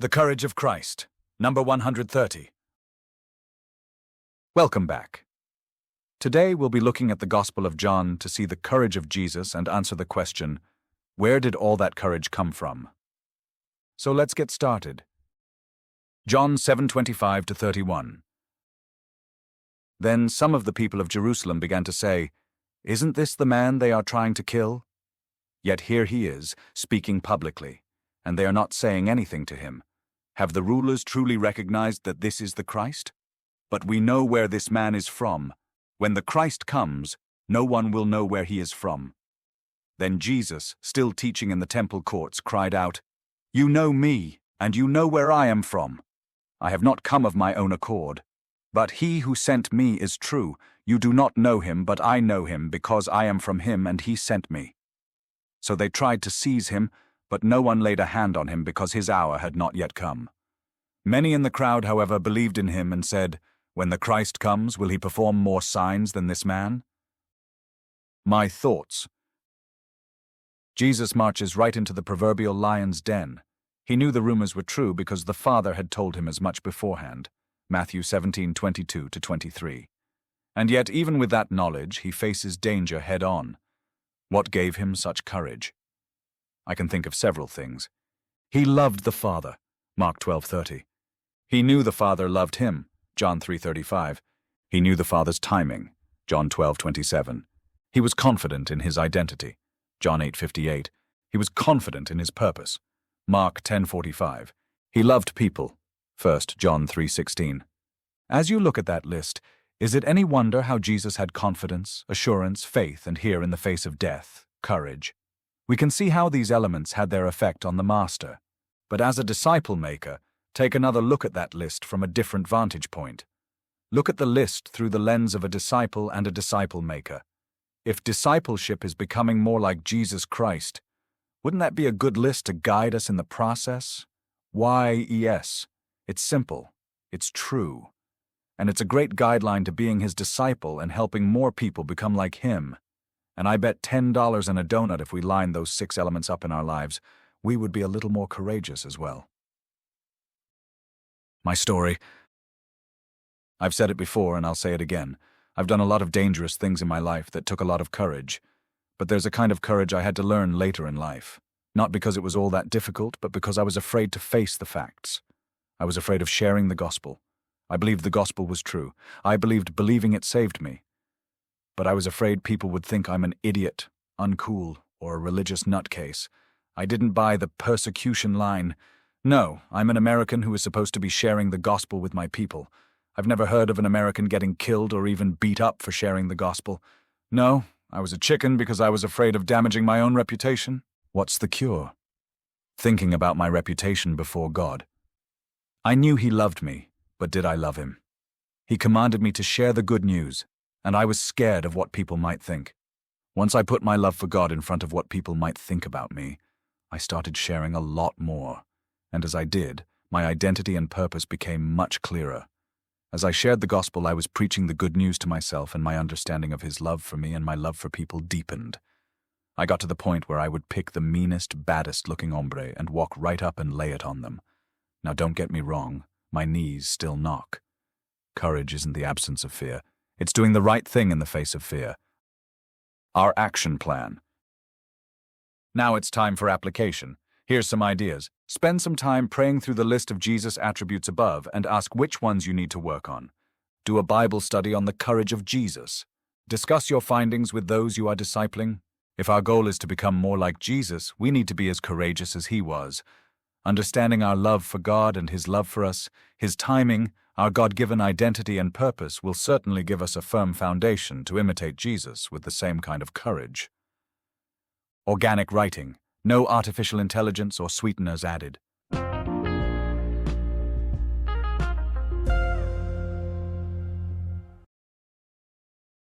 The Courage of Christ, number 130. Welcome back. Today we'll be looking at the Gospel of John to see the courage of Jesus and answer the question, where did all that courage come from? So let's get started. John 7:25-31. Then some of the people of Jerusalem began to say, "Isn't this the man they are trying to kill? Yet here he is, speaking publicly, and they are not saying anything to him. Have the rulers truly recognized that this is the Christ? But we know where this man is from. When the Christ comes, no one will know where he is from." Then Jesus, still teaching in the temple courts, cried out, "You know me, and you know where I am from. I have not come of my own accord. But he who sent me is true. You do not know him, but I know him, because I am from him and he sent me." So they tried to seize him, but no one laid a hand on him because his hour had not yet come. Many in the crowd, however, believed in him and said, "When the Christ comes, will he perform more signs than this man?" My thoughts. Jesus marches right into the proverbial lion's den. He knew the rumors were true because the Father had told him as much beforehand. Matthew 17:22-23. And yet, even with that knowledge, he faces danger head-on. What gave him such courage? I can think of several things. He loved the Father, Mark 12:30. He knew the Father loved him, John 3:35. He knew the Father's timing, John 12:27. He was confident in his identity, John 8:58. He was confident in his purpose, Mark 10:45. He loved people, 1 John 3:16. As you look at that list, is it any wonder how Jesus had confidence, assurance, faith, and here in the face of death, courage? We can see how these elements had their effect on the Master. But as a disciple maker, take another look at that list from a different vantage point. Look at the list through the lens of a disciple and a disciple maker. If discipleship is becoming more like Jesus Christ, wouldn't that be a good list to guide us in the process? Why, yes. It's simple. It's true. And it's a great guideline to being his disciple and helping more people become like him. And I bet $10 and a donut if we lined those 6 elements up in our lives, we would be a little more courageous as well. My story. I've said it before and I'll say it again. I've done a lot of dangerous things in my life that took a lot of courage. But there's a kind of courage I had to learn later in life. Not because it was all that difficult, but because I was afraid to face the facts. I was afraid of sharing the gospel. I believed the gospel was true. I believed believing it saved me. But I was afraid people would think I'm an idiot, uncool, or a religious nutcase. I didn't buy the persecution line. No, I'm an American who is supposed to be sharing the gospel with my people. I've never heard of an American getting killed or even beat up for sharing the gospel. No, I was a chicken because I was afraid of damaging my own reputation. What's the cure? Thinking about my reputation before God. I knew he loved me, but did I love him? He commanded me to share the good news, and I was scared of what people might think. Once I put my love for God in front of what people might think about me, I started sharing a lot more. And as I did, my identity and purpose became much clearer. As I shared the gospel, I was preaching the good news to myself, and my understanding of his love for me and my love for people deepened. I got to the point where I would pick the meanest, baddest-looking hombre and walk right up and lay it on them. Now don't get me wrong, my knees still knock. Courage isn't the absence of fear. It's doing the right thing in the face of fear. Our action plan. Now it's time for application. Here's some ideas. Spend some time praying through the list of Jesus' attributes above and ask which ones you need to work on. Do a Bible study on the courage of Jesus. Discuss your findings with those you are discipling. If our goal is to become more like Jesus, we need to be as courageous as he was. Understanding our love for God and his love for us, his timing, our God-given identity and purpose will certainly give us a firm foundation to imitate Jesus with the same kind of courage. Organic writing. No artificial intelligence or sweeteners added.